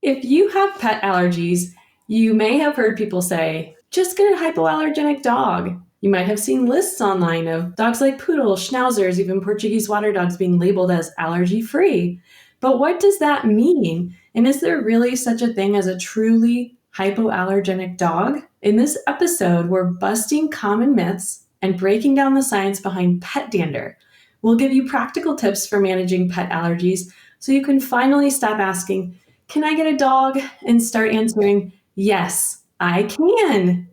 If you have pet allergies, you may have heard people say, just get a hypoallergenic dog. You might have seen lists online of dogs like poodles, schnauzers, even Portuguese water dogs being labeled as allergy free. But what does that mean? And is there really such a thing as a truly hypoallergenic dog? In this episode, we're busting common myths and breaking down the science behind pet dander. We'll give you practical tips for managing pet allergies so you can finally stop asking, can I get a dog? And start answering, yes, I can.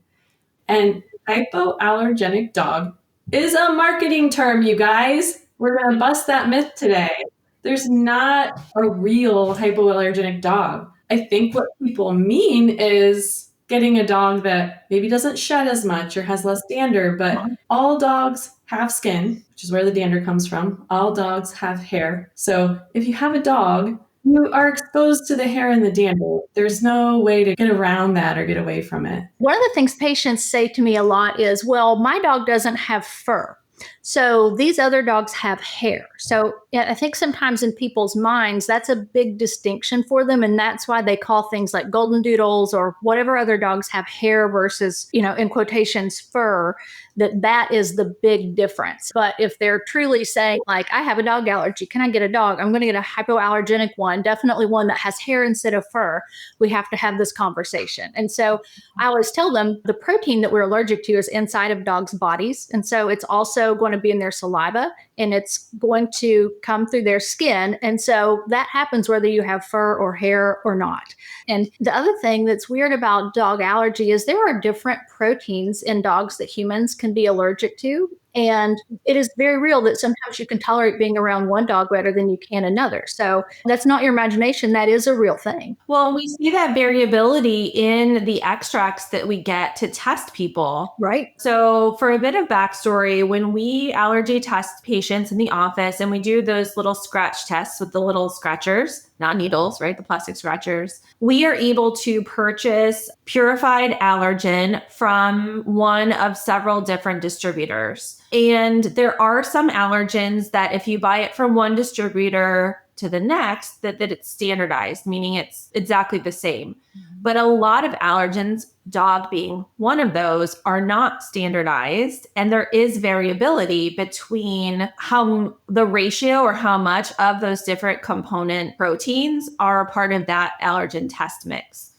And hypoallergenic dog is a marketing term, you guys. We're going to bust that myth today. There's not a real hypoallergenic dog. I think what people mean is getting a dog that maybe doesn't shed as much or has less dander, but all dogs have skin, which is where the dander comes from. All dogs have hair. So if you have a dog, you are exposed to the hair and the dander. There's no way to get around that or get away from it. One of the things patients say to me a lot is, well, my dog doesn't have fur. So these other dogs have hair. So I think sometimes in people's minds, that's a big distinction for them. And that's why they call things like golden doodles or whatever other dogs have hair versus, in quotations, fur, that is the big difference. But if they're truly saying, like, I have a dog allergy, can I get a dog? I'm going to get a hypoallergenic one, definitely one that has hair instead of fur. We have to have this conversation. And so I always tell them the protein that we're allergic to is inside of dogs' bodies. And so it's also going to be in their saliva and it's going to come through their skin. And so that happens whether you have fur or hair or not. And the other thing that's weird about dog allergy is there are different proteins in dogs that humans can be allergic to. And it is very real that sometimes you can tolerate being around one dog better than you can another. So that's not your imagination. That is a real thing. Well, we see that variability in the extracts that we get to test people. Right. So for a bit of backstory, when we allergy test patients in the office and we do those little scratch tests with the little scratchers, not needles, right? The plastic scratchers, we are able to purchase purified allergen from one of several different distributors. And there are some allergens that if you buy it from one distributor to the next, that it's standardized, meaning it's exactly the same. Mm-hmm. But a lot of allergens, dog being one of those, are not standardized. And there is variability between how the ratio or how much of those different component proteins are a part of that allergen test mix.